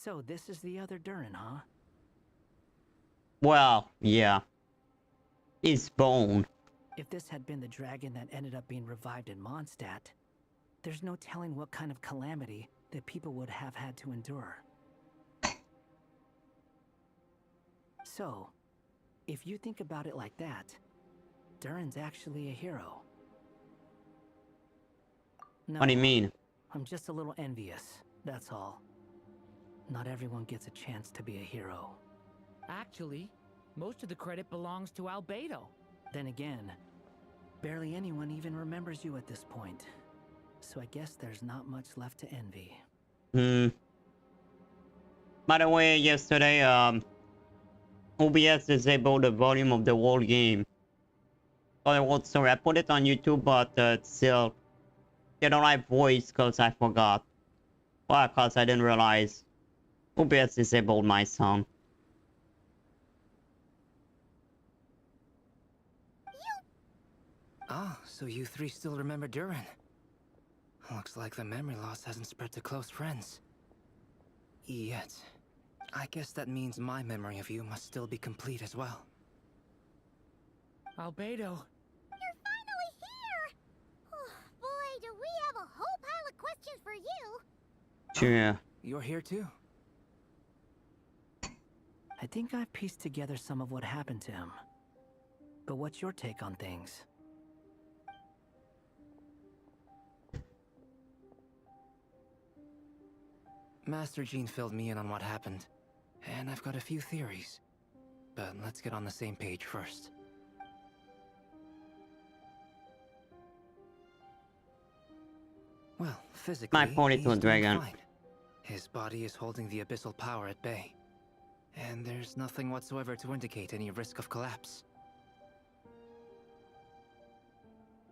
So this is the other Durin, huh? Well, yeah. His bone. If this had been the dragon that ended up being revived in Mondstadt, there's no telling what kind of calamity that people would have had to endure. So, if you think about it like that, Durin's actually a hero. No, What do you mean? I'm just a little envious, that's all. Not everyone gets a chance to be a hero. Actually, most of the credit belongs to Albedo. Then again, barely anyone even remembers you at this point. So I guess there's not much left to envy. By the way, yesterday, OBS disabled the volume of the whole game. Oh, sorry, I put it on YouTube, but still, they don't have voice because I forgot. Well, because I didn't realize OBS disabled my sound. Ah, so you three still remember Durin. Looks like the memory loss hasn't spread to close friends. Yet. I guess that means my memory of you must still be complete as well. Albedo. You're finally here! Oh, boy, do we have a whole pile of questions for you! Sure. You're here too? I think I've pieced together some of what happened to him. But what's your take on things? Master Jean filled me in on what happened, and I've got a few theories. But let's get on the same page first. Well, physically, My point to a he's doing dragon. fine. His body is holding the abyssal power at bay. And there's nothing whatsoever to indicate any risk of collapse.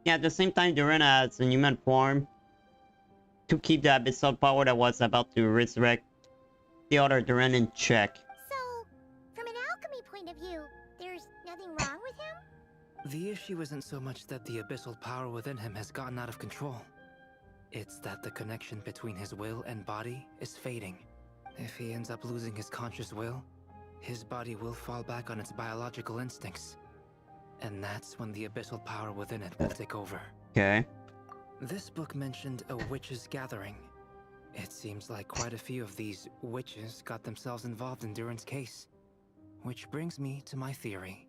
Yeah, at the same time, Durin has a human form to keep the abyssal power that was about to resurrect the other Durin in check. So, from an alchemy point of view, there's nothing wrong with him? The issue isn't so much that the abyssal power within him has gotten out of control. It's that the connection between his will and body is fading. If he ends up losing his conscious will, his body will fall back on its biological instincts. And that's when the abyssal power within it will take over. Okay. This book mentioned a witches' gathering. It seems like quite a few of these witches got themselves involved in Durin's case. Which brings me to my theory.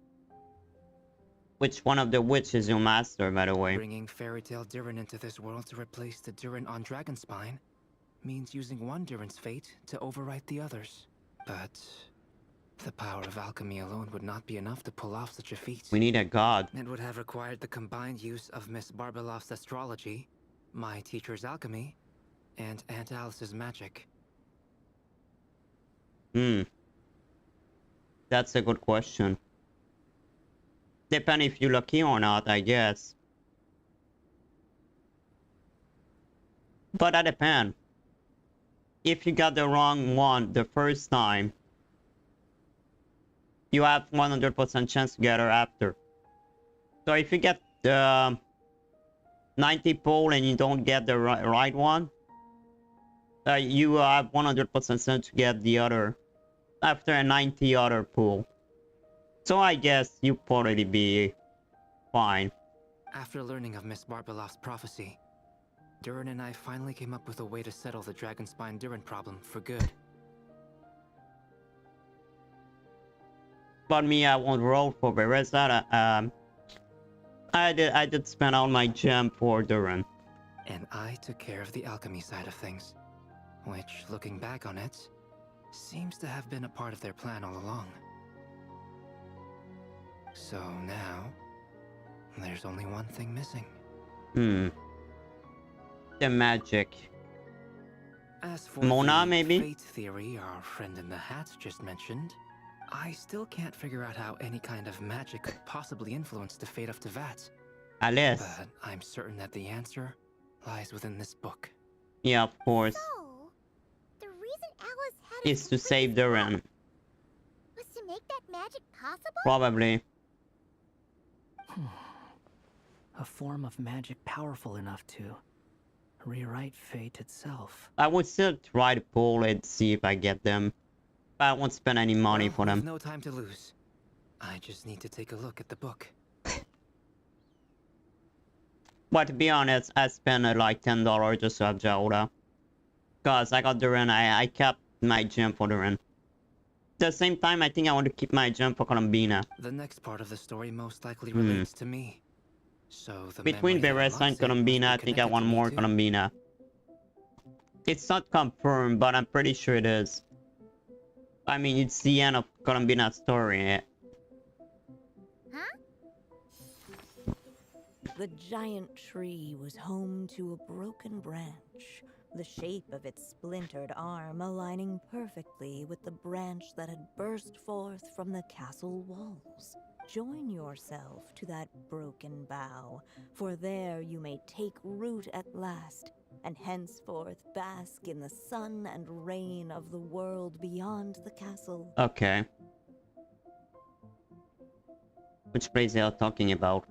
Which one of the witches you master, by the way? Bringing Fairy Tale Durin into this world to replace the Durin on Dragonspine means using one Durin's fate to overwrite the others. But the power of alchemy alone would not be enough to pull off such a feat. We need a god. It would have required the combined use of Miss Barbeloff's astrology, my teacher's alchemy, and Aunt Alice's magic. That's a good question. Depend if you're lucky or not, I guess. But that depends. If you got the wrong one the first time, you have 100% chance to get her after. So if you get the 90 pull and you don't get the right one, you have 100% chance to get the other after a 90 other pull. So I guess you probably be fine. After learning of Miss Barbeloff's prophecy, Durin and I finally came up with a way to settle the Dragonspine Durin problem for good. But me, I won't roll for Bereza. I did spend all my gem for Durin. And I took care of the alchemy side of things, which, looking back on it, seems to have been a part of their plan all along. So now, there's only one thing missing. The magic. As for Mona, the maybe? fate theory our friend in the hat just mentioned, I still can't figure out how any kind of magic could possibly influence the fate of Tevat. Alice. But I'm certain that the answer lies within this book. Yeah, of course. So, the reason Alice had Is to save Durin. was to make that magic possible? Probably. A form of magic powerful enough to Rewrite fate itself. I would still try to pull it, see if I get them. But I won't spend any money Well, for we've them. no time to lose. I just need to take a look at the book. But to be honest, I spent like $10 just to have Zelda. Cause I got Durin, I kept my gem for Durin. At the same time, I think I want to keep my gem for Columbina. The next part of the story most likely relates to me. So the Between memory that Beresa and unlocks it must be Columbina, I think I connected want to me more too. Columbina. It's not confirmed, but I'm pretty sure it is. I mean, it's the end of Columbina's story. Huh? The giant tree was home to a broken branch, the shape of its splintered arm aligning perfectly with the branch that had burst forth from the castle walls. Join yourself to that broken bough, for there you may take root at last, and henceforth bask in the sun and rain of the world beyond the castle. Okay. Which place they are talking about?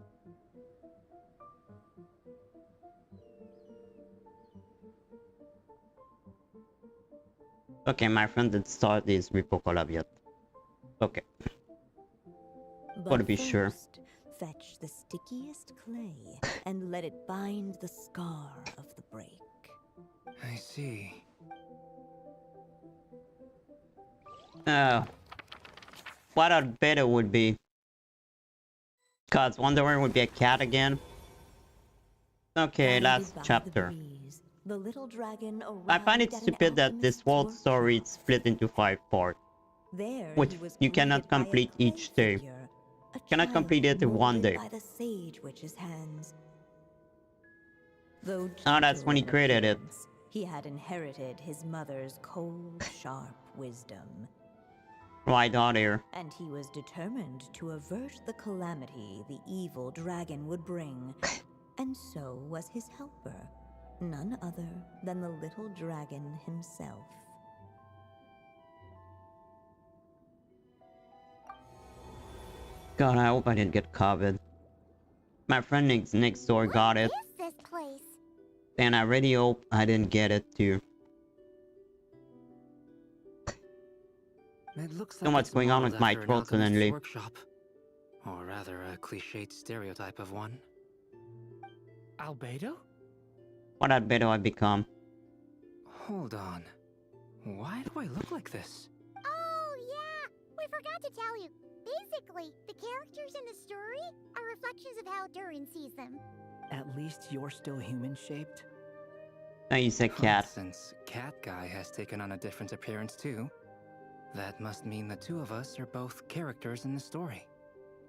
Okay, my friend did start this Ripocola yet. Okay. But to be sure. first, fetch the stickiest clay and let it bind the scar of the break. I see. What a better would be. Cause Wonder Woman would be a cat again. Okay, Guided last by the chapter. breeze, the little dragon I find it arrived at an stupid that this alchemist's world story is workshop. split into 5 parts. There which he was you cannot greeted by a complete clay each day. figure, a Cannot child complete it in one molded day. by the sage witch's hands. Though Oh, that's gentle when he in created it. appearance, he had inherited his mother's cold, sharp wisdom, Right out here. and he was determined to avert the calamity the evil dragon would bring. And so was his helper, none other than the little dragon himself. God, I hope I didn't get COVID. My friend next door got it, What is this place? and I really hope I didn't get it too. It looks So like much it's going on modeled with my after an throat alchemist's suddenly. workshop. Or rather, a cliched stereotype of one. Albedo? What had better I become? Hold on. Why do I look like this? Oh, yeah! We forgot to tell you. Basically, the characters in the story are reflections of how Durin sees them. At least you're still human-shaped? No, you said cat. Since Cat Guy has taken on a different appearance too, that must mean the two of us are both characters in the story.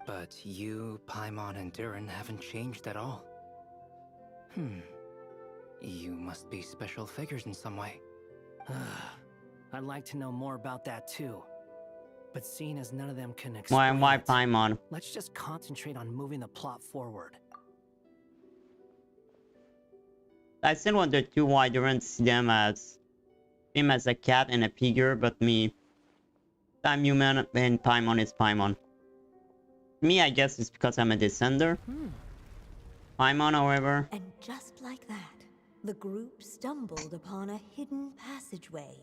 But you, Paimon, and Durin haven't changed at all. You must be special figures in some way. I'd like to know more about that too. But seeing as none of them can explain Why it, Paimon? let's just concentrate on moving the plot forward. I still wonder too why Duran see them as him as a cat and a figure, but me, I'm human and Paimon is Paimon. Me, I guess it's because I'm a descender. Paimon, however, And just like that, the group stumbled upon a hidden passageway.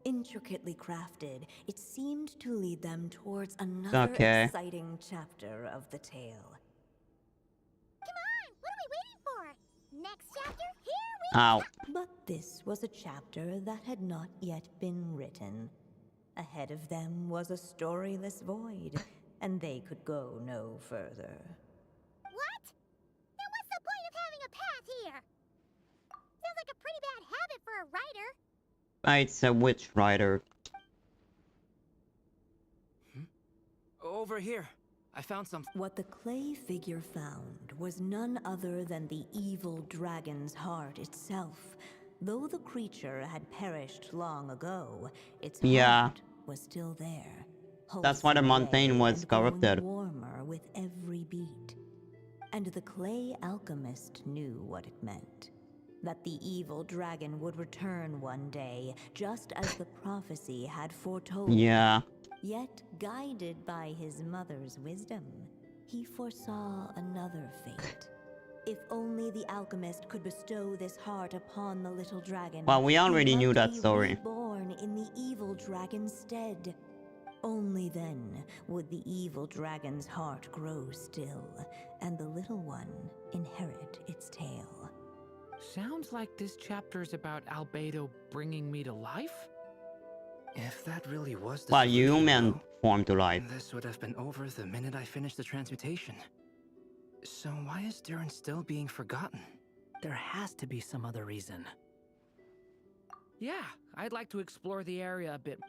Intricately crafted, it seemed to lead them towards another Okay. exciting chapter of the tale. Come on! What are we waiting for? Next chapter? Here we ow. But this was a chapter that had not yet been written. Ahead of them was a storyless void, and they could go no further. What? Then what's the point of having a path here? Sounds like a pretty bad habit for a writer. It's a witch rider. Over here. I found something. What the clay figure found was none other than the evil dragon's heart itself. Though the creature had perished long ago, its Yeah. heart was still there. That's why the pulsing mountain away was and growing corrupted. warmer with every beat. And the clay alchemist knew what it meant. That the evil dragon would return one day, just as the prophecy had foretold. Yeah. Yet, guided by his mother's wisdom, he foresaw another fate. If only the alchemist could bestow this heart upon the little dragon. Well, we already he knew might that be story. Reborn in the evil dragon's stead. Only then would the evil dragon's heart grow still, and the little one inherit its tale. Sounds like this chapter's about Albedo bringing me to life? If that really was the Well, solution, human though, form to life. this would have been over the minute I finished the transmutation. So why is Durin still being forgotten? There has to be some other reason. Yeah, I'd like to explore the area a bit.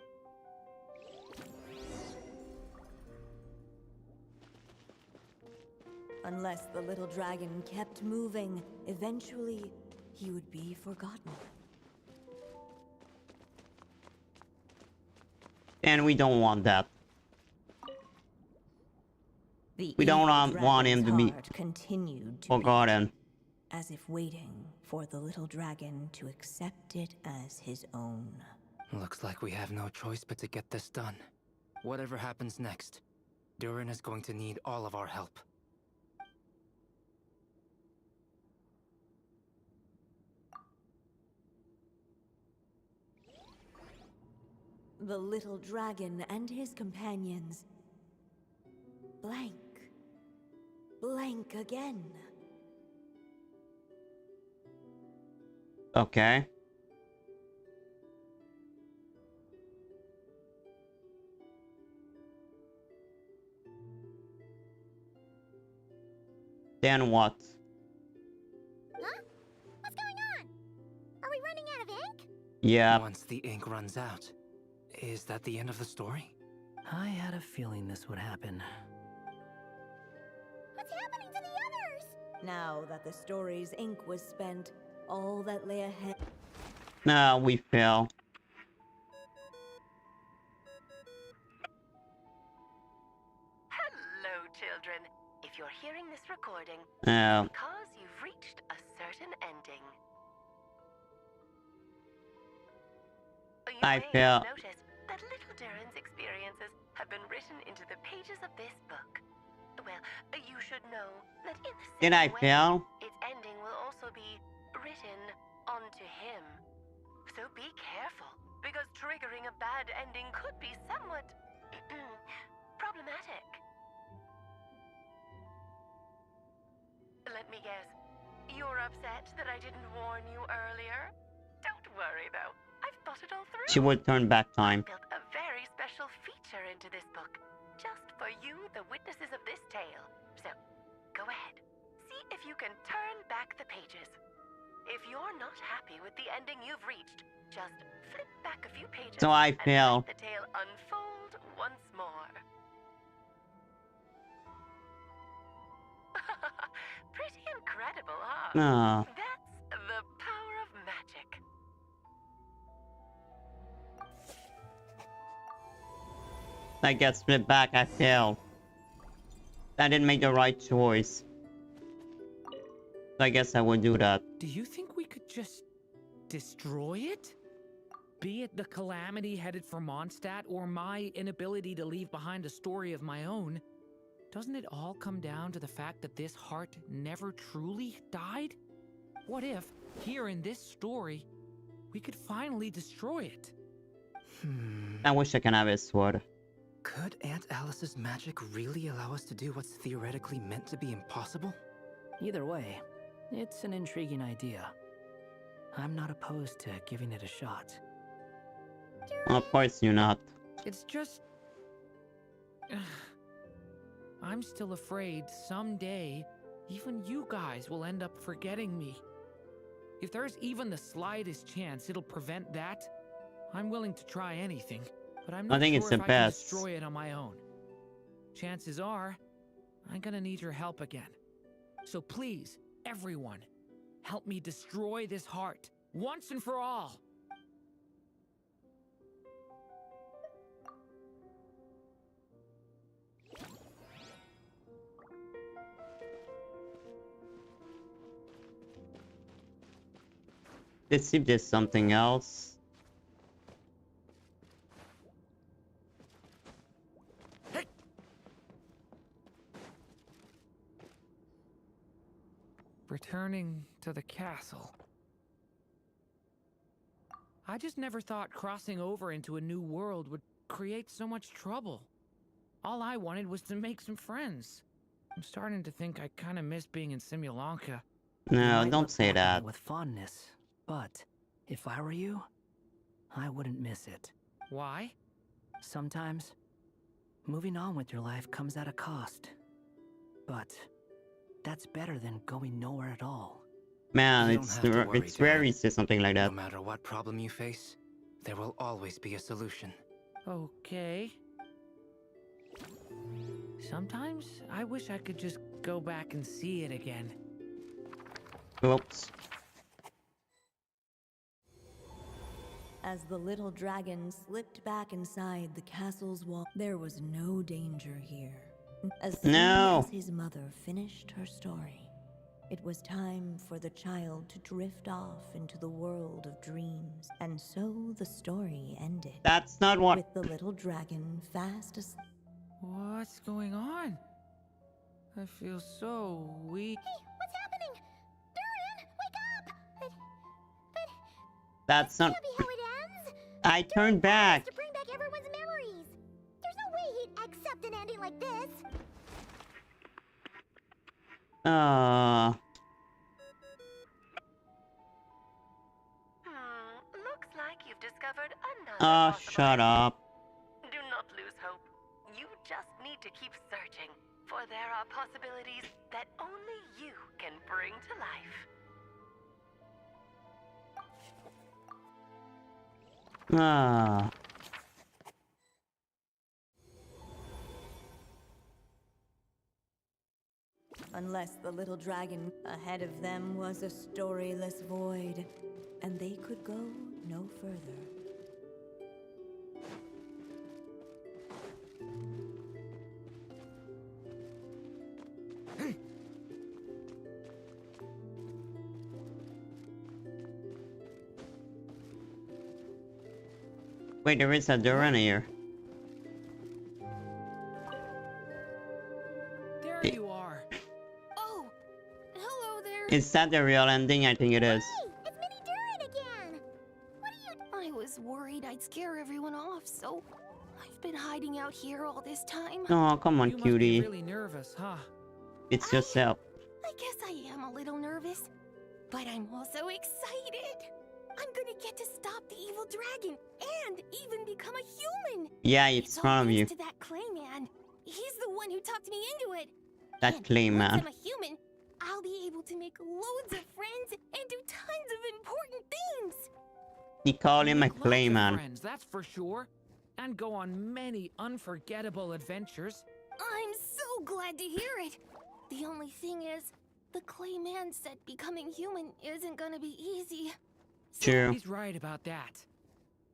Unless the little dragon kept moving, eventually he would be forgotten. And we don't want that. The We don't evil want him to dragon's be heart continued to forgotten. beat, as if waiting for the little dragon to accept it as his own. Looks like we have no choice but to get this done. Whatever happens next, Durin is going to need all of our help. The little dragon and his companions blank. Blank again. Okay. Then what? Huh? What's going on? Are we running out of ink? Yeah. Once the ink runs out, is that the end of the story? I had a feeling this would happen. What's happening to the others? Now that the story's ink was spent, all that lay ahead. No, we fail. Hello, children. If you're hearing this recording, No. because you've reached a certain ending. You I may feel- have noticed that little Durin's experiences have been written into the pages of this book. Well, you should know that in the Did same I way, fail? its ending will also be written onto him. So be careful, because triggering a bad ending could be somewhat problematic. Let me guess. You're upset that I didn't warn you earlier? Don't worry, though. I've thought it all through. She would turn back time. Built a very special feature into this book, just for you, the witnesses of this tale. So, go ahead. See if you can turn back the pages. If you're not happy with the ending you've reached, just flip back a few pages So I and fail. let the tale unfold once more. Pretty incredible, huh? No. That's the power of magic. I get split back, I failed. I didn't make the right choice. So I guess I would do that. Do you think we could just destroy it? Be it the calamity headed for Mondstadt or my inability to leave behind a story of my own, doesn't it all come down to the fact that this heart never truly died? What if, here in this story, we could finally destroy it? I wish I can have his sword. Could Aunt Alice's magic really allow us to do what's theoretically meant to be impossible? Either way, it's an intriguing idea. I'm not opposed to giving it a shot. Of course you're not. It's just... I'm still afraid someday, even you guys will end up forgetting me. If there's even the slightest chance it'll prevent that, I'm willing to try anything, but I'm not think sure it's if the I best. can destroy it on my own. Chances are, I'm gonna need your help again. So please, everyone, help me destroy this heart, once and for all. Let's see if there's something else. returning to the castle. I just never thought crossing over into a new world would create so much trouble. All I wanted was to make some friends. I'm starting to think I kind of miss being in Simulanka. You No, might don't look say back on that. it with fondness, but if I were you, I wouldn't miss it. Why? Sometimes, moving on with your life comes at a cost. But that's better than going nowhere at all. Man, You don't have to worry, it's rare Dad. you say something like No that. matter what problem you face, there will always be a solution. Okay. Sometimes I wish I could just go back and see it again. Oops. As the little dragon slipped back inside the castle's wall, there was no danger here. As soon No. as his mother finished her story, it was time for the child to drift off into the world of dreams. And so the story ended. That's not what. With the little dragon fast asleep. What's going on? I feel so weak. Hey, what's happening? Durin, wake up! But That's not. can't be how it ends. I turned back. To bring back everyone's memories. There's no way he'd accept an ending like this. Looks like you've discovered another Oh, possible shut ending. up. Do not lose hope. You just need to keep searching, for there are possibilities that only you can bring to life. Ah. Unless the little dragon ahead of them was a storyless void, and they could go no further. Wait, there is a Durin here. There you are. Oh, hello there. Is that the real ending? I think it is. Hey, it's Mini Durin again. What are you? I was worried I'd scare everyone off, so I've been hiding out here all this time. Oh, come on, You must cutie. be really nervous, huh? It's yourself. I guess I am a little nervous, but I'm also excited. I'm gonna get to stop the evil dragon and even become a human. Yeah, it's all front of you. thanks to that clay man. He's the one who talked me into it. That And clay once man. I'm a human, I'll be able to make loads of friends and do tons of important things. You call You him a make lots clay of man. friends, that's for sure. And go on many unforgettable adventures. I'm so glad to hear it. The only thing is, the clay man said becoming human isn't gonna be easy. True. He's right about that.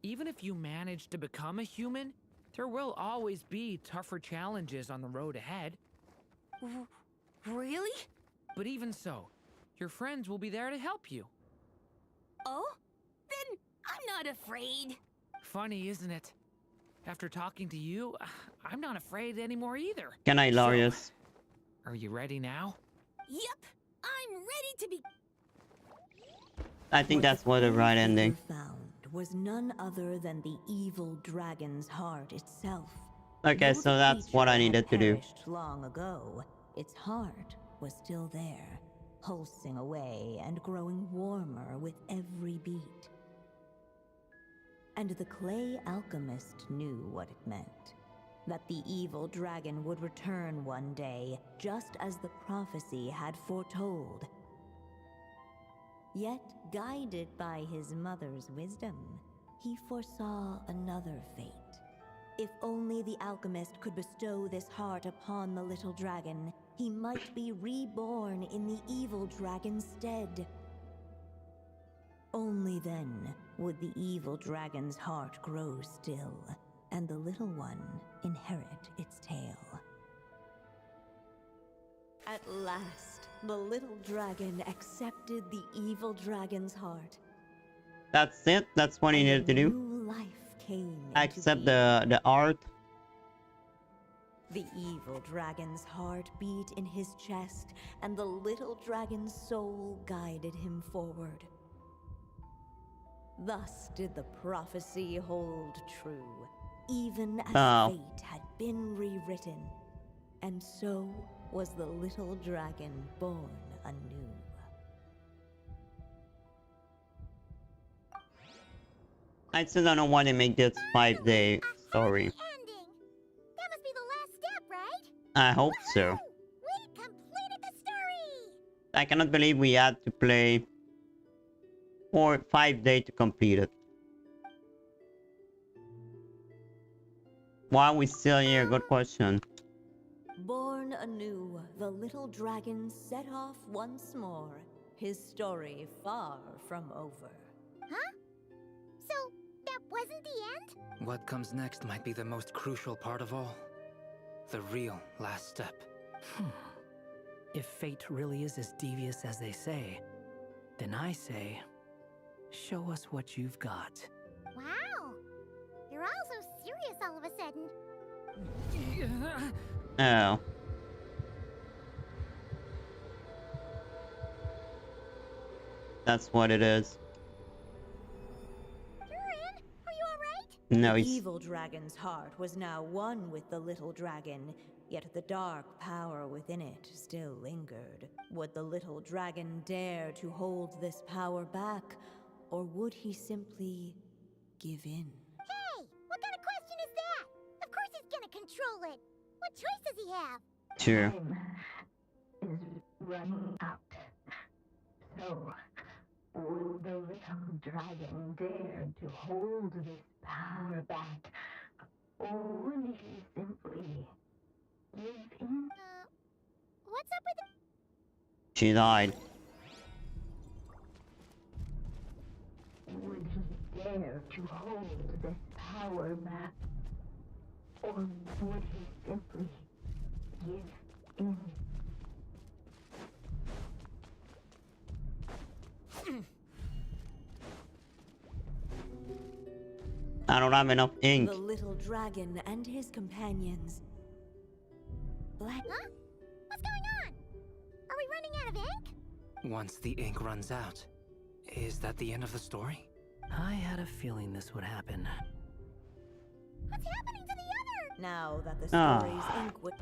Even if you manage to become a human, there will always be tougher challenges on the road ahead. Really? But even so, your friends will be there to help you. Oh? Then I'm not afraid. Funny, isn't it? After talking to you, I'm not afraid anymore either. Can I, Larius? Are you ready now? Yep, I'm ready to be. I think that's what the right ending. Found was none other than the evil dragon's heart itself. Okay, Though so the that's what I creature had needed to do. perished long ago, its heart was still there, pulsing away and growing warmer with every beat. And the clay alchemist knew what it meant. That the evil dragon would return one day, just as the prophecy had foretold. Yet, guided by his mother's wisdom, he foresaw another fate. If only the alchemist could bestow this heart upon the little dragon, he might be reborn in the evil dragon's stead. Only then would the evil dragon's heart grow still, and the little one inherit its tale. At last, the little dragon accepted the evil dragon's heart. That's it? That's what he needed to do? New life came into Accept being. the art? The evil dragon's heart beat in his chest, and the little dragon's soul guided him forward. Thus did the prophecy hold true, even as fate had been rewritten. And so was the little dragon born anew. I still don't know why they make this 5-day story. Ending. That must be the last step, right? I hope so. We completed the story! I cannot believe we had to play for 5 days to complete it. Why are we still here? Good question. Born anew, the little dragon set off once more, his story far from over. Huh? So, that wasn't the end? What comes next might be the most crucial part of all. The real last step. If fate really is as devious as they say, then I say, show us what you've got. Wow! You're all so serious all of a sudden. Oh. That's what it is. Durin, are you alright? No, The he's... evil dragon's heart was now one with the little dragon, yet the dark power within it still lingered. Would the little dragon dare to hold this power back, or would he simply give in? Hey! What kind of question is that? Of course he's gonna control it! What choice does he have? Sure. Time is running out. So, will the little dragon dare to hold this power back? Or would he simply give in? What's up with the... She died. Would he dare to hold this power back? Or would he simply give in? I don't have enough ink. The little dragon and his companions. Black. Huh? What's going on? Are we running out of ink? Once the ink runs out, is that the end of the story? I had a feeling this would happen. What's happening to the other? Now that the Ah. story's ink would...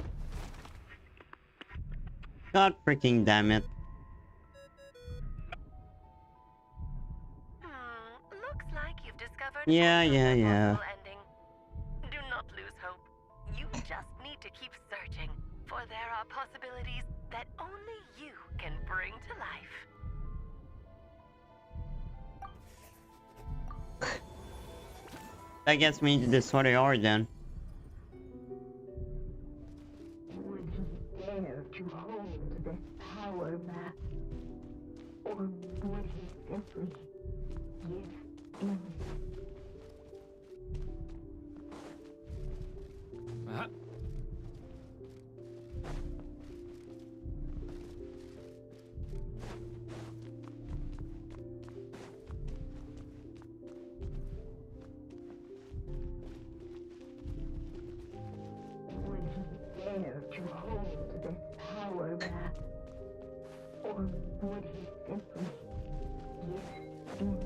God freaking damn it. Looks like you've discovered Yeah. possible ending. Do not lose hope. You just need to keep searching, for there are possibilities that only you can bring to life. That gets me to the story origin. Would he dare to hold this power back? Or would he simply give in? Would he dare to hold this power back? Or would he simply give in?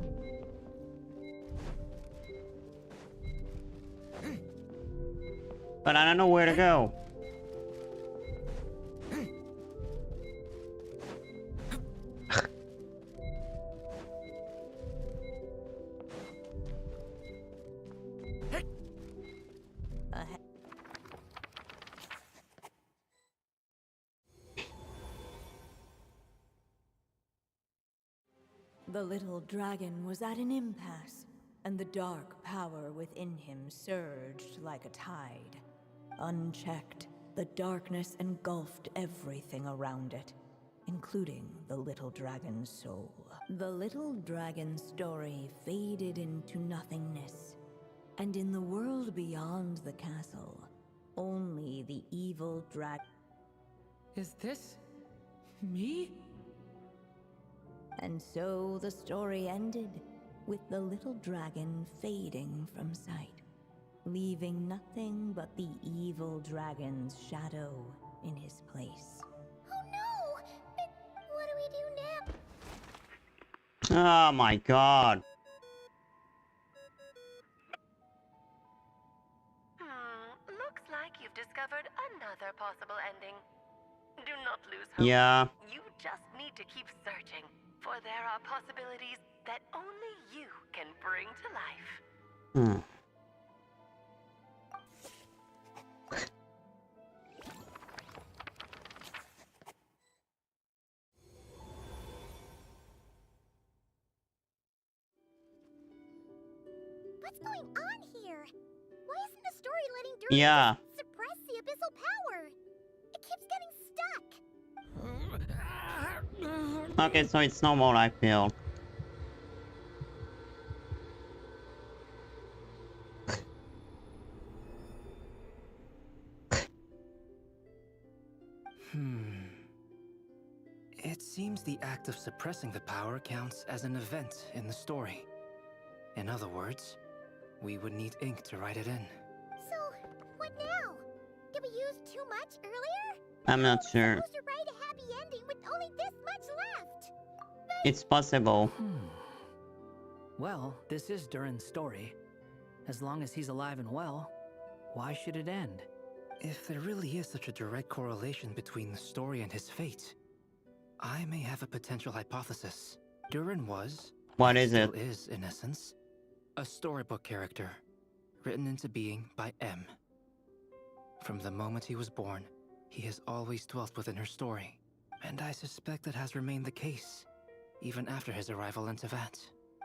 But I don't know where to go. The little dragon was at an impasse, and the dark power within him surged like a tide. Unchecked, the darkness engulfed everything around it, including the little dragon's soul. The little dragon's story faded into nothingness, and in the world beyond the castle, only the evil dragon... Is this me? And so the story ended, with the little dragon fading from sight. leaving nothing but the evil dragon's shadow in his place. Oh no! But what do we do now? Oh my god. Looks like you've discovered another possible ending. Do not lose hope. Yeah. You just need to keep searching, for there are possibilities that only you can bring to life. What's going on here? Why isn't the story letting Durin Yeah. suppress the abyssal power? It keeps getting stuck. Okay, so it's normal, I feel. It seems the act of suppressing the power counts as an event in the story. In other words, we would need ink to write it in. So, what now? Did we use too much earlier? I'm not We're sure. supposed to write a happy ending with only this much left. It's possible. Well, this is Durin's story. As long as he's alive and well, why should it end? If there really is such a direct correlation between the story and his fate, I may have a potential hypothesis. Durin was, What is it? still is in essence, a storybook character, written into being by M. From the moment he was born, he has always dwelt within her story, and I suspect that has remained the case, even after his arrival in Tevat.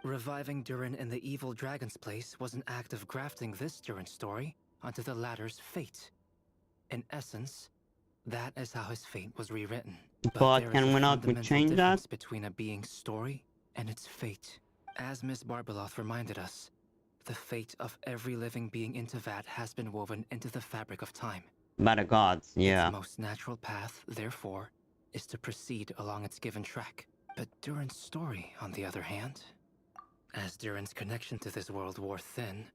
Reviving Durin in the evil dragon's place was an act of grafting this Durin story onto the latter's fate. In essence, that is how his fate was rewritten. But there is can a we not fundamental change that? difference between a being's story and its fate. As Miss Barbeloth reminded us, the fate of every living being in Tevat has been woven into the fabric of time. By the gods, yeah. Its most natural path, therefore, is to proceed along its given track. But Durin's story, on the other hand, as Durin's connection to this world wore thin,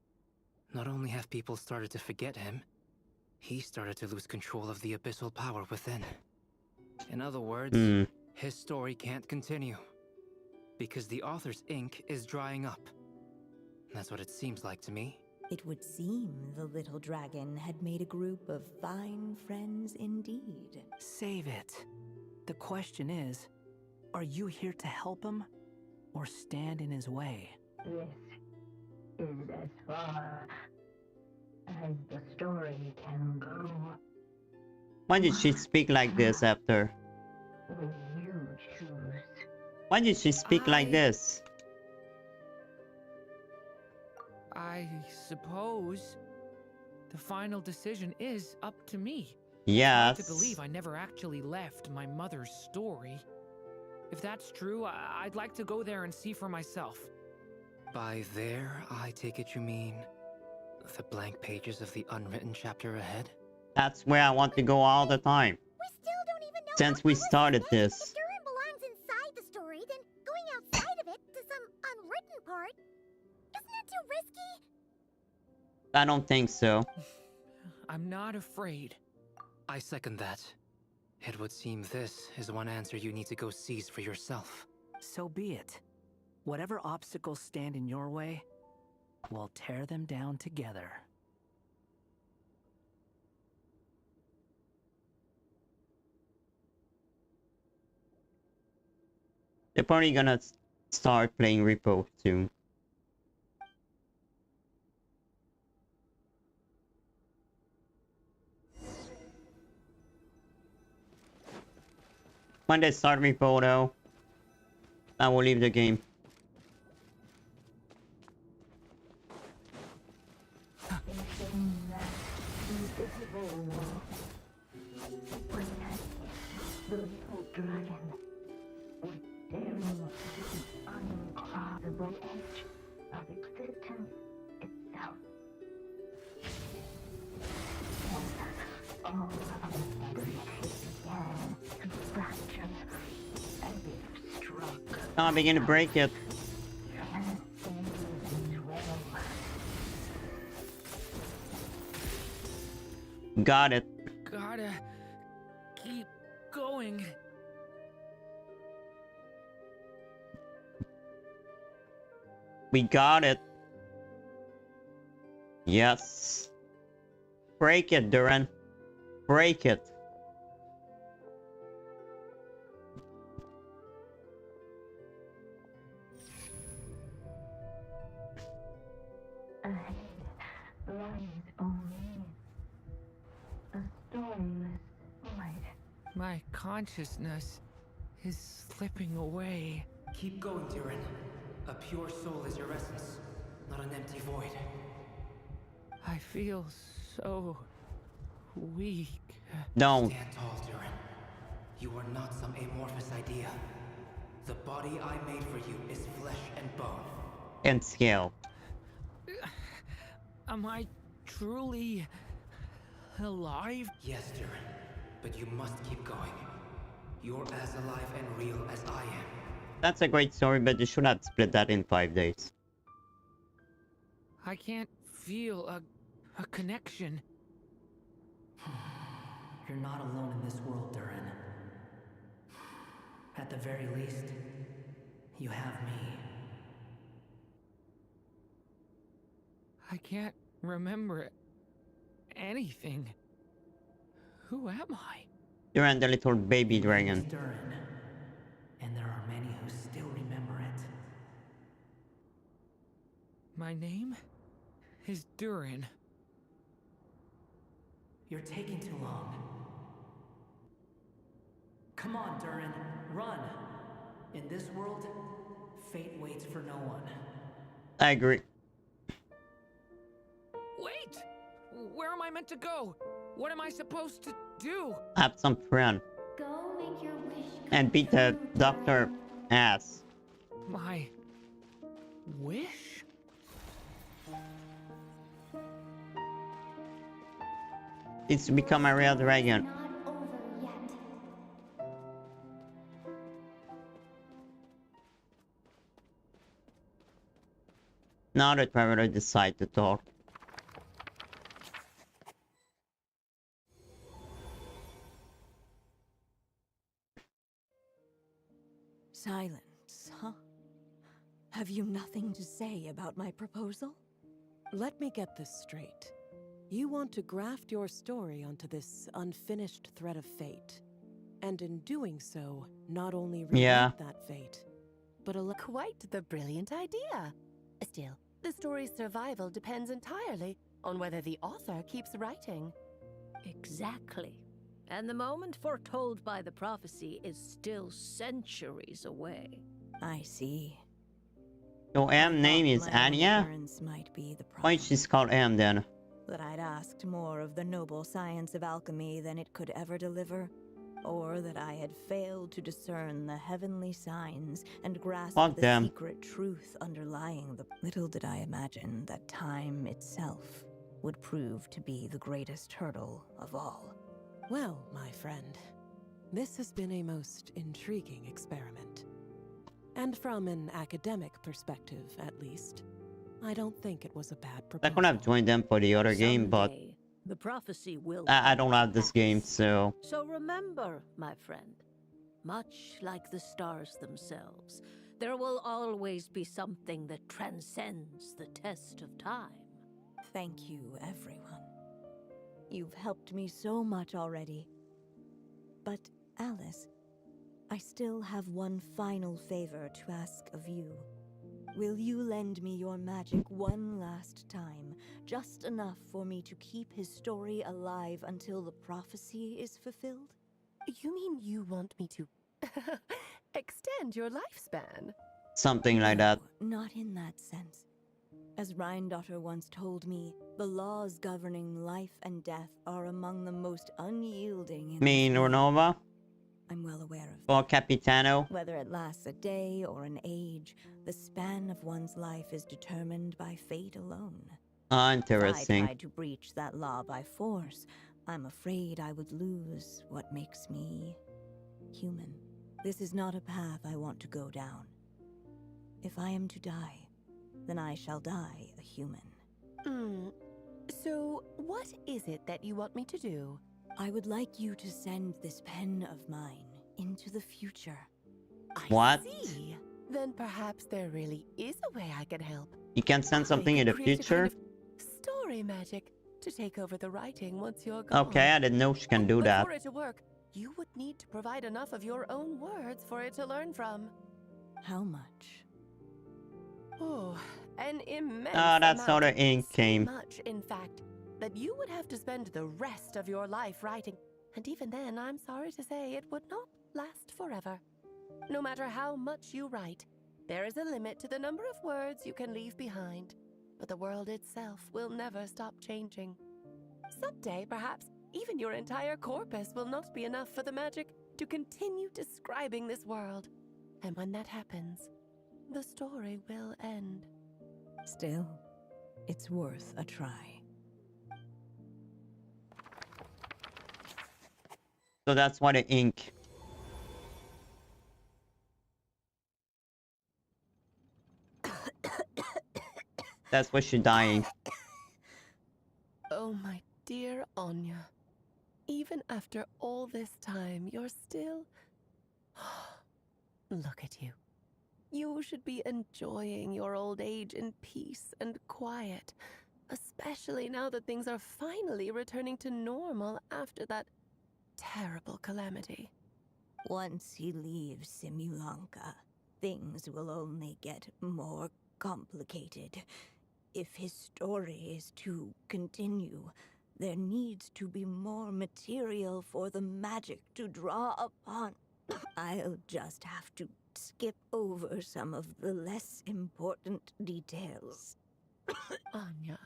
not only have people started to forget him, he started to lose control of the abyssal power within. In other words, his story can't continue, because the author's ink is drying up. That's what it seems like to me. It would seem the little dragon had made a group of fine friends indeed. Save it. The question is, are you here to help him, or stand in his way? This is as far as the story can go. Why did she speak like this after? Will you choose? Why did she speak like this? I suppose the final decision is up to me. Yes. To believe I never actually left my mother's story. If that's true, I'd like to go there and see for myself. By there, I take it you mean the blank pages of the unwritten chapter ahead? That's where I want to go all the time. We still don't even know Since how we Alice started is. this. If Durin belongs inside the story, then going outside of it to some unwritten part, isn't that too risky? I don't think so. I'm not afraid. I second that. It would seem this is one answer you need to go seize for yourself. So be it. Whatever obstacles stand in your way, we'll tear them down together. They're probably gonna start playing Repo soon. When they start Repo though, I will leave the game. Thinking that invisible wall was that the little dragon was daring the uncrossable edge of existence itself. And all of everything began to fracture as if struck. Now I begin to break it. Got it. Gotta keep going. We got it. Yes. Break it, Durin. Break it. Ahead lies only a stormless void. My consciousness is slipping away. Keep going, Durin. A pure soul is your essence, not an empty void. I feel so weak. Don't. Stand tall, Durin. You are not some amorphous idea. The body I made for you is flesh and bone. And scale. Am I truly alive? Yes, Durin, but you must keep going. You're as alive and real as I am. That's a great story, but you should have split that in 5 days. I can't feel a connection. You're not alone in this world, Durin. At the very least, you have me. I can't remember anything. Who am I? Durin, the little baby dragon. It's Durin, and there are many who still remember it. My name is Durin. You're taking too long. Come on, Durin, run! In this world, fate waits for no one. I agree. Wait! Where am I meant to go? What am I supposed to do? Have some fun. Go make your wish come And beat the true, doctor Durin. My ass. wish? It's to become a real dragon. Not over yet. Now the traveler decide to talk. Silence, huh? Have you nothing to say about my proposal? Let me get this straight. You want to graft your story onto this unfinished thread of fate. And in doing so, not only rewrite Yeah. that fate, but allow... Quite the brilliant idea. Still, the story's survival depends entirely on whether the author keeps writing. Exactly. And the moment foretold by the prophecy is still centuries away. I see. So M name is My own Anya? appearance might be the Why problem. she's called M then? That I'd asked more of the noble science of alchemy than it could ever deliver, or that I had failed to discern the heavenly signs and grasp Fuck the them. secret truth underlying the... Little did I imagine that time itself would prove to be the greatest hurdle of all. Well, my friend, this has been a most intriguing experiment. And from an academic perspective, at least, I don't think it was a bad I proposal. could have joined them for the other game, but Someday, the prophecy will I come don't have to this game, pass. so... So remember, my friend, much like the stars themselves, there will always be something that transcends the test of time. Thank you, everyone. You've helped me so much already. But, Alice, I still have one final favor to ask of you. Will you lend me your magic one last time, just enough for me to keep his story alive until the prophecy is fulfilled? You mean you want me to extend your lifespan? Something like that. No, not in that sense. As Rhindaughter once told me, the laws governing life and death are among the most unyielding in Me, this world. Nova? I'm well aware of Or Capitano? Whether it lasts a day or an age, the span of one's life is determined by fate alone. Ah, If I interesting. tried to breach that law by force, I'm afraid I would lose what makes me human. This is not a path I want to go down. If I am to die, then I shall die a human. So, what is it that you want me to do? I would like you to send this pen of mine into the future. What? I see. Then perhaps there really is a way I can help. You can send something I in could the create a kind future? of story magic to take over the writing once you're gone. Okay, I didn't know she can do But that. for it to work, you would need to provide enough of your own words for it to learn from. How much? Oh, an immense That's how amount. the ink So came. much, in fact, that you would have to spend the rest of your life writing. And even then, I'm sorry to say, it would not last forever. No matter how much you write, there is a limit to the number of words you can leave behind. But the world itself will never stop changing. Someday, perhaps, even your entire corpus will not be enough for the magic to continue describing this world. And when that happens, the story will end. Still, it's worth a try. So that's why the ink. That's why she's dying. Oh, my dear Anya. Even after all this time, you're still... Look at you. You should be enjoying your old age in peace and quiet, especially now that things are finally returning to normal after that terrible calamity. Once he leaves Simulanka, things will only get more complicated. If his story is to continue, there needs to be more material for the magic to draw upon. I'll just have to skip over some of the less important details. Anya,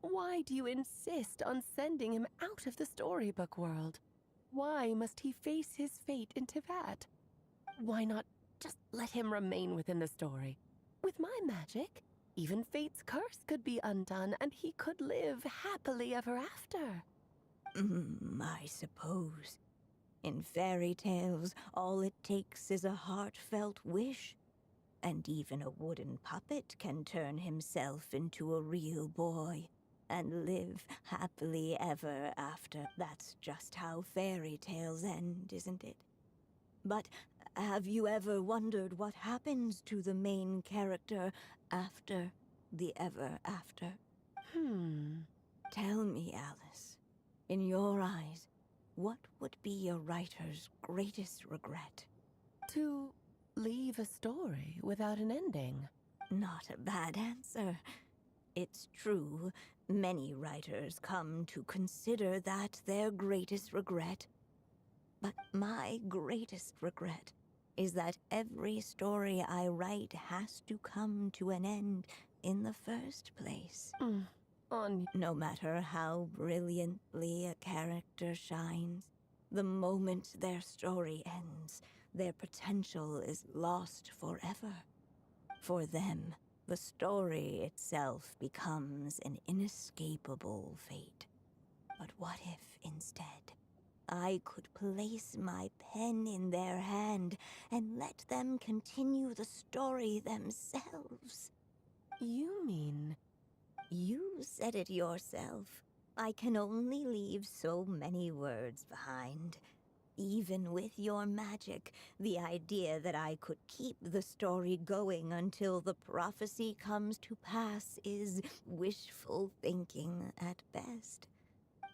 why do you insist on sending him out of the storybook world? Why must he face his fate into that? Why not just let him remain within the story? With my magic, even fate's curse could be undone and he could live happily ever after. I suppose. In fairy tales, all it takes is a heartfelt wish. And even a wooden puppet can turn himself into a real boy and live happily ever after. That's just how fairy tales end, isn't it? But have you ever wondered what happens to the main character after the ever after? Tell me, Alice, in your eyes, what would be a writer's greatest regret? To leave a story without an ending. Not a bad answer. It's true, many writers come to consider that their greatest regret. But my greatest regret is that every story I write has to come to an end in the first place. No matter how brilliantly a character shines, the moment their story ends, their potential is lost forever. For them, the story itself becomes an inescapable fate. But what if, instead, I could place my pen in their hand and let them continue the story themselves? You mean... You said it yourself. I can only leave so many words behind. Even with your magic, the idea that I could keep the story going until the prophecy comes to pass is wishful thinking at best.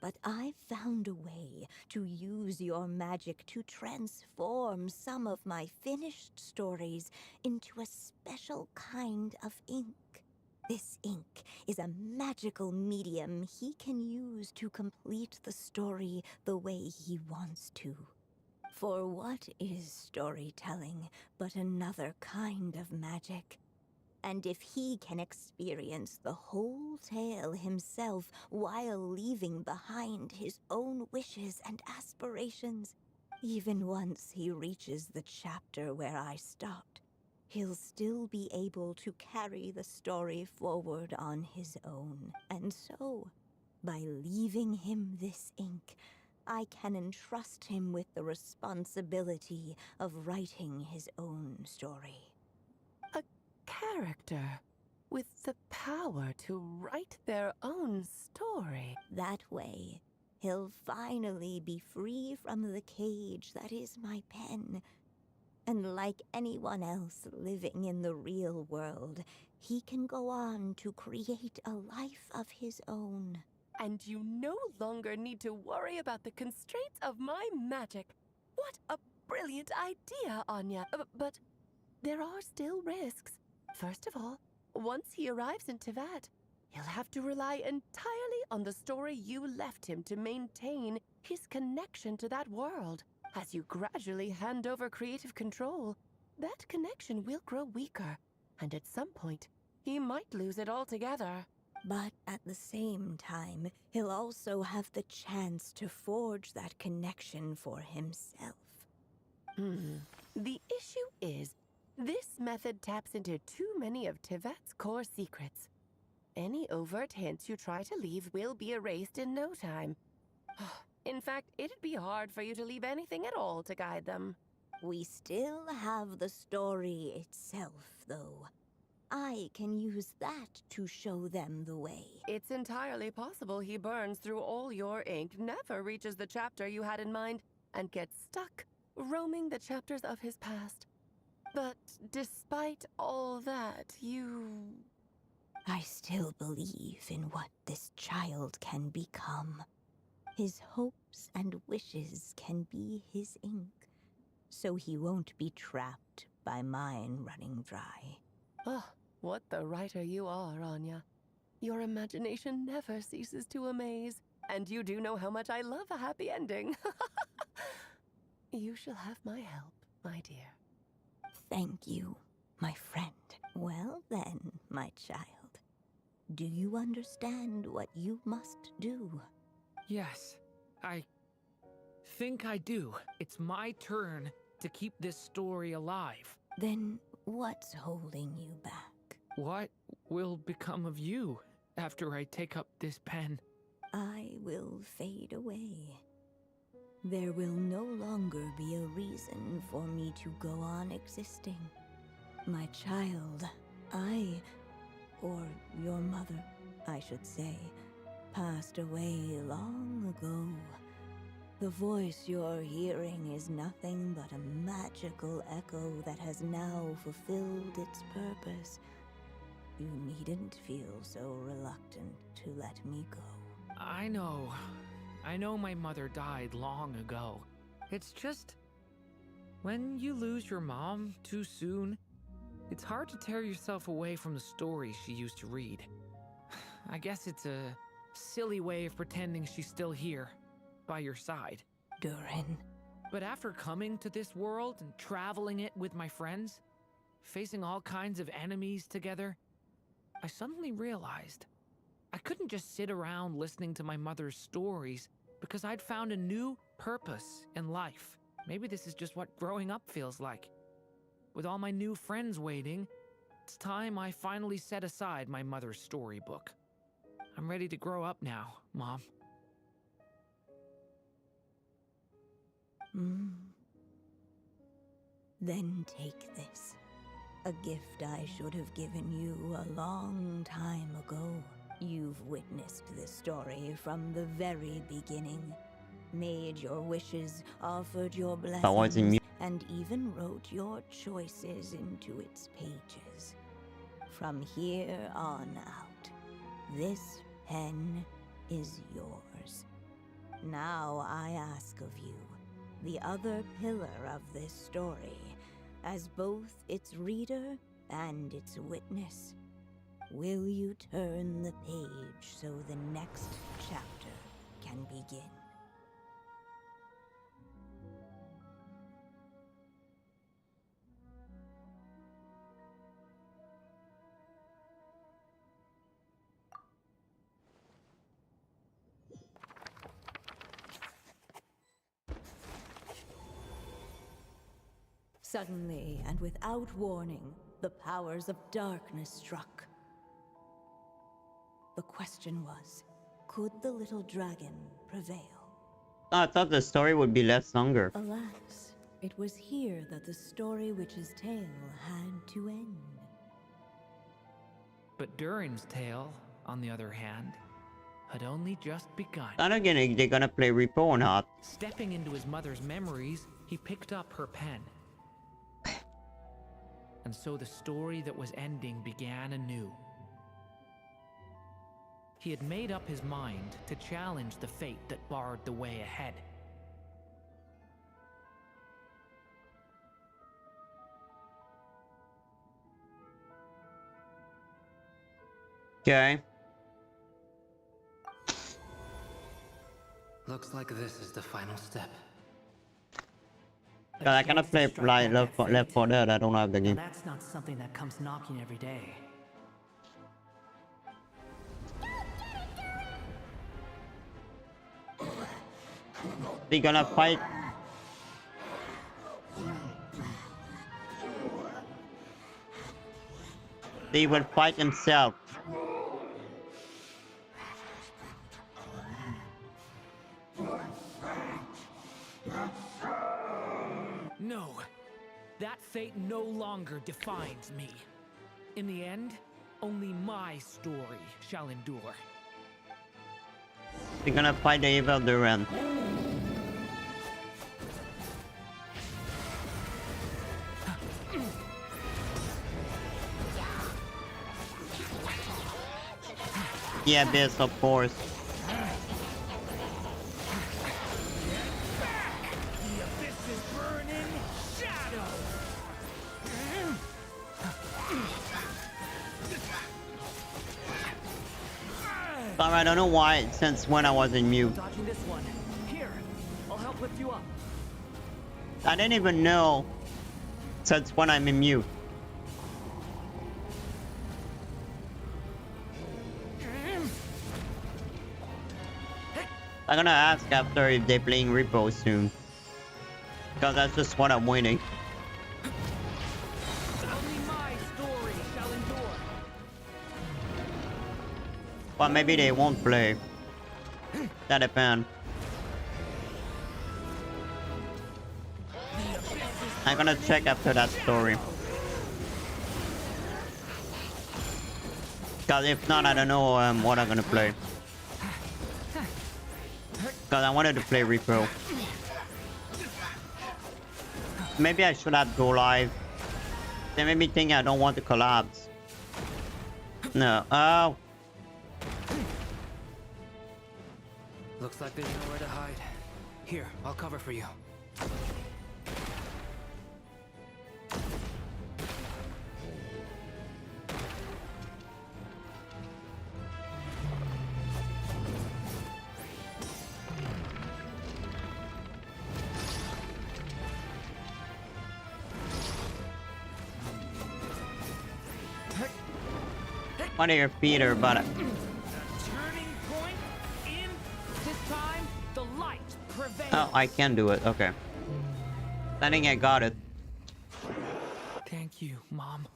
But I found a way to use your magic to transform some of my finished stories into a special kind of ink. This ink is a magical medium he can use to complete the story the way he wants to. For what is storytelling but another kind of magic? And if he can experience the whole tale himself while leaving behind his own wishes and aspirations, even once he reaches the chapter where I stopped, he'll still be able to carry the story forward on his own. And so, by leaving him this ink, I can entrust him with the responsibility of writing his own story. A character? with the power to write their own story. That way, he'll finally be free from the cage that is my pen. And like anyone else living in the real world, he can go on to create a life of his own. And you no longer need to worry about the constraints of my magic. What a brilliant idea, Anya. But there are still risks. First of all, once he arrives in Teyvat, he'll have to rely entirely on the story you left him to maintain his connection to that world. As you gradually hand over creative control, that connection will grow weaker, and at some point, he might lose it altogether. But at the same time, he'll also have the chance to forge that connection for himself. The issue is, this method taps into too many of Teyvat's core secrets. Any overt hints you try to leave will be erased in no time. In fact, it'd be hard for you to leave anything at all to guide them. We still have the story itself, though. I can use that to show them the way. It's entirely possible he burns through all your ink, never reaches the chapter you had in mind, and gets stuck, roaming the chapters of his past. But despite all that, I still believe in what this child can become. His hopes and wishes can be his ink, so he won't be trapped by mine running dry. Oh, what the writer you are, Anya. Your imagination never ceases to amaze, and you do know how much I love a happy ending. You shall have my help, my dear. Thank you, my friend. Well then, my child. Do you understand what you must do? Yes, I think I do. It's my turn to keep this story alive. Then what's holding you back? What will become of you after I take up this pen? I will fade away. There will no longer be a reason for me to go on existing. My child, or your mother, I should say, passed away long ago. The voice you're hearing is nothing but a magical echo that has now fulfilled its purpose. You needn't feel so reluctant to let me go. I know my mother died long ago. It's just, when you lose your mom too soon, it's hard to tear yourself away from the stories she used to read. I guess it's a silly way of pretending she's still here, by your side. Durin. But after coming to this world and traveling it with my friends, facing all kinds of enemies together, I suddenly realized I couldn't just sit around listening to my mother's stories because I'd found a new purpose in life. Maybe this is just what growing up feels like. With all my new friends waiting, it's time I finally set aside my mother's storybook. I'm ready to grow up now, Mom. Then take this. A gift I should have given you a long time ago. You've witnessed this story from the very beginning. Made your wishes, offered your blessings, and even wrote your choices into its pages. From here on out, this pen is yours. Now I ask of you, the other pillar of this story, as both its reader and its witness, will you turn the page so the next chapter can begin? Suddenly, and without warning, the powers of darkness struck. The question was, could the little dragon prevail? I thought the story would be less longer. Alas, it was here that the story witch's tale had to end. But Durin's tale, on the other hand, had only just begun. I don't know if they're gonna play Repo or not. Stepping into his mother's memories, he picked up her pen. And so the story that was ending began anew. He had made up his mind to challenge the fate that barred the way ahead. Okay. Looks like this is the final step. Cause I cannot play like Left 4 Dead. I don't have the Now game. that's not something that comes knocking every day. They gonna fight. They will fight himself. No, that fate no longer defines me. In the end, only my story shall endure. They're gonna fight the evil Durin. The Abyss, of course. The abyss's burning shadow. Sorry, I don't know why, since when I was in mute. Dodging this one. Here, I'll help lift you up. I didn't even know since when I'm in mute. I'm gonna ask after if they're playing Repo soon. Because that's just what I'm waiting. Only my story shall endure. But maybe they won't play. That depends. I'm gonna check after that story. Because if not, I don't know what I'm gonna play. Because I wanted to play Repo. Maybe I should have go live. They made me think I don't want to collapse. No. Oh. Looks like there's nowhere to hide. Here, I'll cover for you. One of your feet are but Turning point in. This time, the light prevails. oh, I can do it. Okay. I think I got it. Thank you, Mom.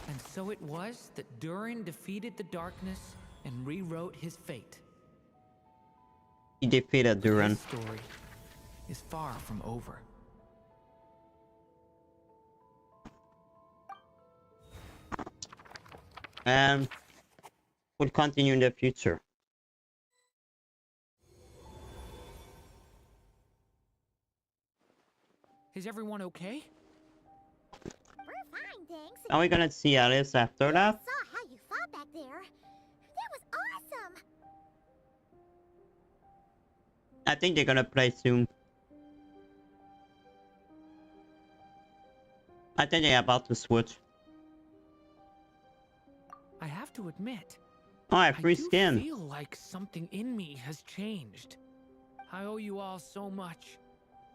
And so it was that Durin defeated the darkness and rewrote his fate. He defeated Durin. His story is far from over. And will continue in the future. Is everyone okay? We're fine, thanks. Are we gonna see Alice after that? Saw how you fought back there. That was awesome. I think they're gonna play soon. I think they're about to switch. I have to admit, Oh, I have free I do skin. feel like something in me has changed. I owe you all so much.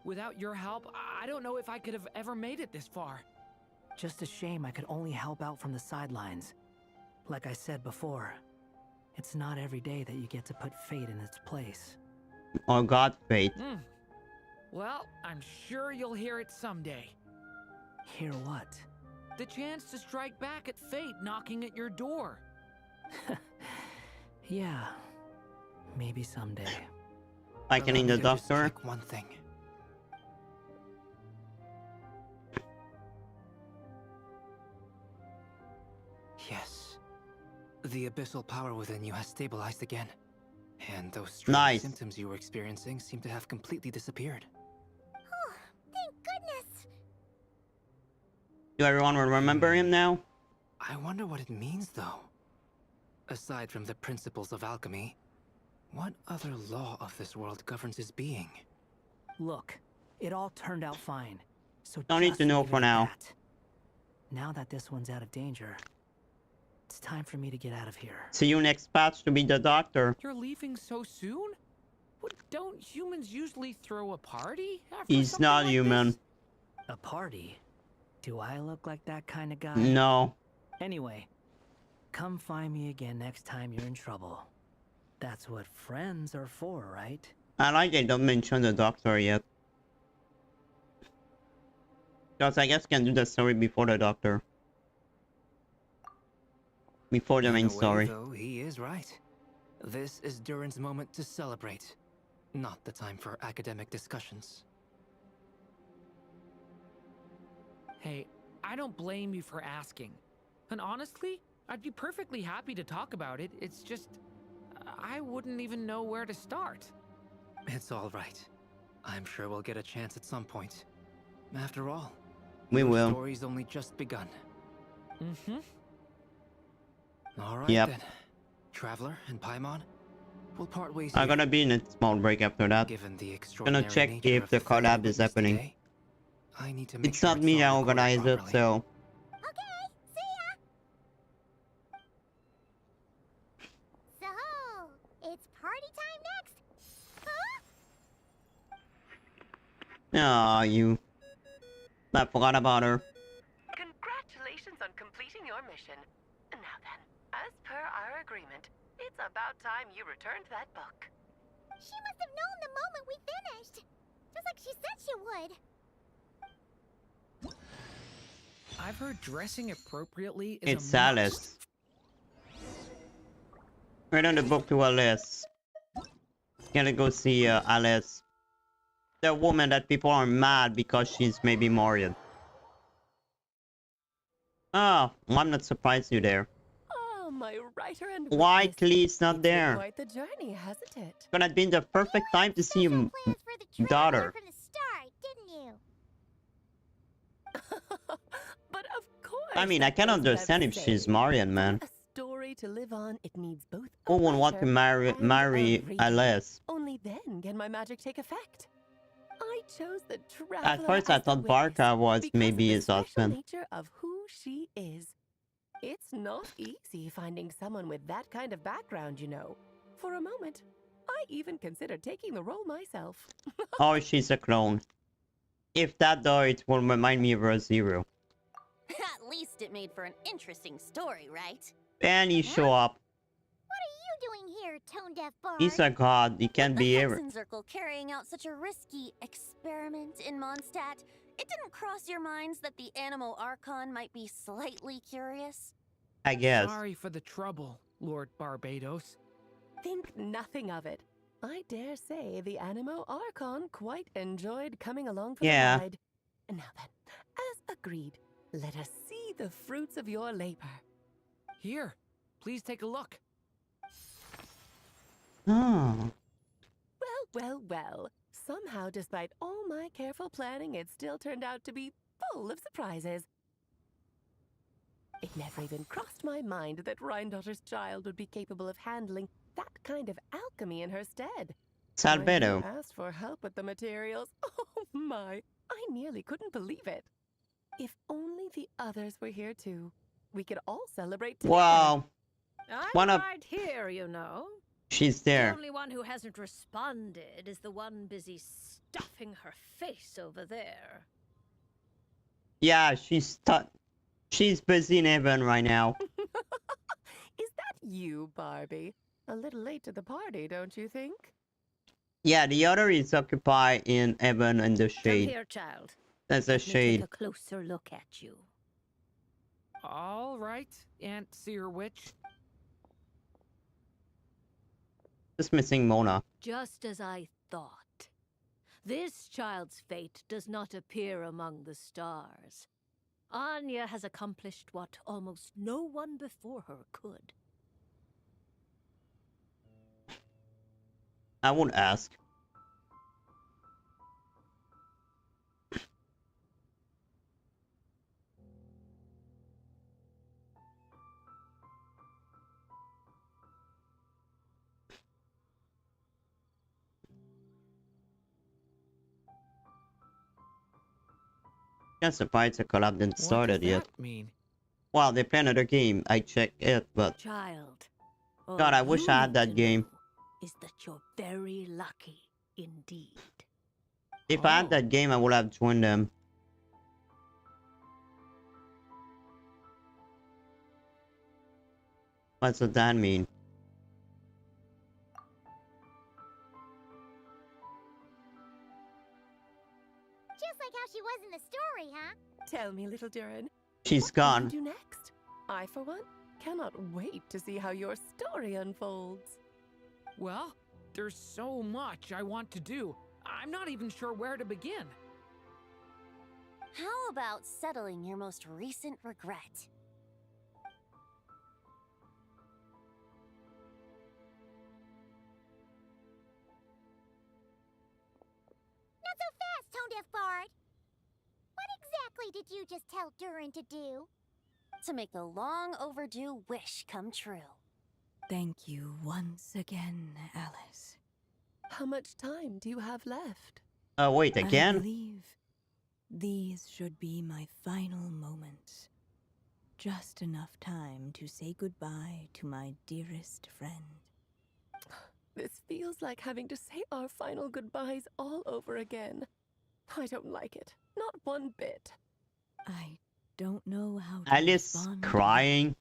Without your help, I don't know if I could have ever made it this far. Just a shame I could only help out from the sidelines. Like I said before, it's not every day that you get to put fate in its place. Or God fate. Well, I'm sure you'll hear it someday. Hear what? The chance to strike back at fate knocking at your door. Yeah, maybe someday. Likening the Allow me to just doctor. check one thing. Yes, The abyssal power within you has stabilized again. And those strange Nice. symptoms you were experiencing seem to have completely disappeared. Oh, thank goodness! Do everyone remember him now? I wonder what it means, though. Aside from the principles of alchemy, what other law of this world governs his being? Look, it all turned out fine. So Don't need just to know leave it for at now. that. Now that this one's out of danger, it's time for me to get out of here. See you next patch to be the doctor. You're leaving so soon? What, don't humans usually throw a party after He's something not like human. this? A party? Do I look like that kind of guy? No. Anyway, come find me again next time you're in trouble. That's what friends are for, right? I like they don't mention the doctor yet. Because I guess can do the story before the doctor. Before the In main a way, story. though, he is right. This is Durin's moment to celebrate, not the time for academic discussions. Hey, I don't blame you for asking. And honestly, I'd be perfectly happy to talk about it. It's just, I wouldn't even know where to start. It's all right. I'm sure we'll get a chance at some point. After all, We your will. story's only just begun. Mm-hmm. All right Yep. then. Traveler and Paimon, we'll part ways I'm here. gonna be in a small break after that. Given the Gonna extraordinary check nature if of the threat I collab is witnessed happening. today, I need to make It's sure not me that all recorded organized it, properly. so Okay, see ya! So, it's party time next! Huh? ah, you. I forgot about her. Congratulations on completing your mission. Now then, as per our agreement, it's about time you returned that book. She must have known the moment we finished! Just like she said she would! I've heard dressing appropriately is It's a Alice. must. Return the book to Alice. Gotta go see Alice. The woman that people are mad because she's maybe married. Oh, I'm not surprised you're there. Oh, my writer and Why witness. Clee's not It's been there? quite the journey, hasn't it? Gonna be the perfect time to see your Plans for the traveler daughter. from the start, didn't you? But of course. I mean, I that can goes without understand if she's saying. married, man. For a story to live on, it needs both Who a would want to writer and marry a reader. Alice? Only then can my magic take effect. I chose the traveler At first, I as the thought witness Barca was because maybe of the his special husband. nature of who she is. It's not easy finding someone with that kind of background, you know. For a moment, I even considered taking the role myself. Oh, she's a clone. If that though, it will remind me of Rose Zero. At least it made for an interesting story, right? And you show up. What are you doing here, tone-deaf bard? He's a god. He can't With be the here. Hexen Circle carrying out such a risky experiment in Mondstadt, it didn't cross your minds that the Animo Archon might be slightly curious? I guess. Sorry for the trouble, Lord Barbados. Think nothing of it. I dare say the Animo Archon quite enjoyed coming along for Yeah. the ride. Now then, as agreed, let us see the fruits of your labor. Here, please take a look. Oh. Well. Somehow, despite all my careful planning, it still turned out to be full of surprises. It never even crossed my mind that Rhindotter's child would be capable of handling that kind of alchemy in her stead. Salvedo. I asked for help with the materials. Oh my, I nearly couldn't believe it. If only the others were here too. We could all celebrate together. Wow. I'm One of- right here, you know. She's The there. only one who hasn't responded is the one busy stuffing her face over there. Yeah, she's busy in heaven right now. Is that you, Barbie? A little late to the party, don't you think? Yeah, the other is occupied in heaven and the Come shade. here, child. That's a Let me shade. take a closer look at you. All right, Aunt Seer Witch. Just missing Mona. Just as I thought. This child's fate does not appear among the stars. Anya has accomplished what almost no one before her could. I won't ask. Just surprised the collab didn't started yet. Mean? Well, they play another game. I checked it, but Child. God, I wish I had that game. Is that you're very lucky indeed. If I had that game, I would have joined them. What's that mean? Just like how she was in the story, huh? Tell me, little Durin. She's what gone. will you do next? I, for one, cannot wait to see how your story unfolds. Well, there's so much I want to do. I'm not even sure where to begin. How about settling your most recent regret? Not so fast, Tone-Deaf Bard. What exactly did you just tell Durin to do? To make a long overdue wish come true. Thank you once again, Alice. How much time do you have left? Wait, I again? believe these should be my final moments. Just enough time to say goodbye to my dearest friend. This feels like having to say our final goodbyes all over again. I don't like it. Not one bit. I don't know how to Alice respond to crying.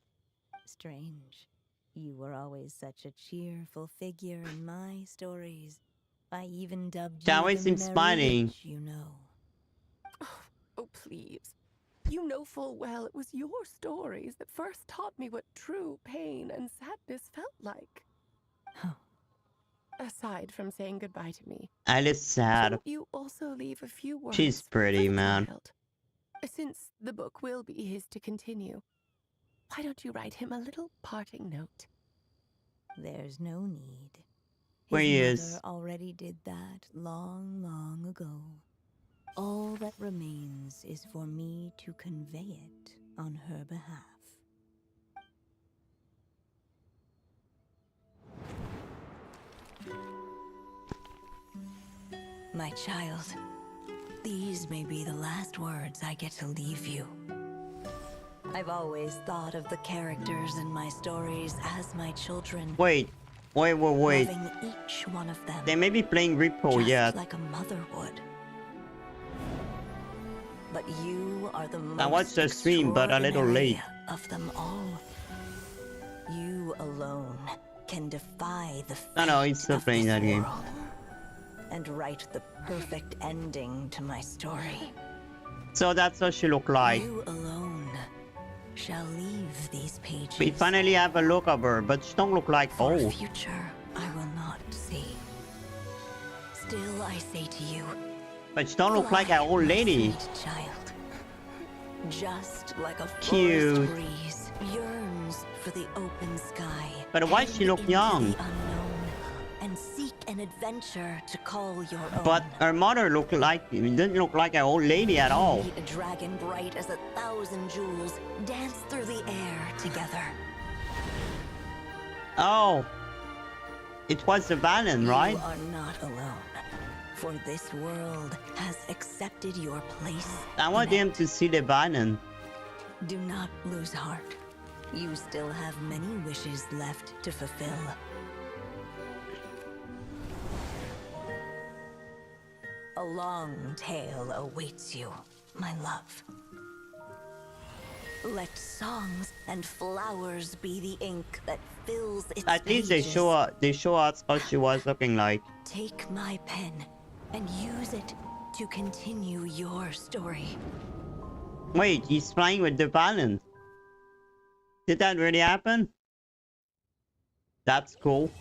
that. Strange. You were always such a cheerful figure in my stories. I even dubbed That you always the seems Merry smiling. Witch, you know. Oh, please. You know full well it was your stories that first taught me what true pain and sadness felt like. Aside from saying goodbye to me, Alice sad. shouldn't you also leave a few words She's pretty, for the man. child? Since the book will be his to continue, why don't you write him a little parting note? There's no need. Where he His is. mother already did that long, long ago. All that remains is for me to convey it on her behalf. My child, these may be the last words I get to leave you. I've always thought of the characters in my stories as my children. Wait. Loving each one of them. They may be playing Repo just yet. like a mother would. But you are the most I watched the stream, but a little late. of them all. You alone can defy the fate No, he's still of playing this that game. world and write the perfect ending to my story. So that's how she look like. You alone shall leave these pages. We finally have a look of her, but she don't look like For a old. future I will not see. Still I say to you, But she don't look like an old my lady. sweet child, just like a Cute. forest breeze yearns for the open sky. But why she look into young? the unknown, and seek an adventure to call your own. But her mother looked like didn't look like an old lady at all. Meet a dragon bright as 1,000 jewels dance through the air together. Oh, it was the Valen, right? You are not alone, for this world has accepted your place. I want in them it. to see the Valen. Do not lose heart. You still have many wishes left to fulfill. A long tale awaits you, my love. Let songs and flowers be the ink that fills its At least pages. they show us how she was looking like. Take my pen and use it to continue your story. Wait, he's flying with the Valen. Did that really happen? That's cool.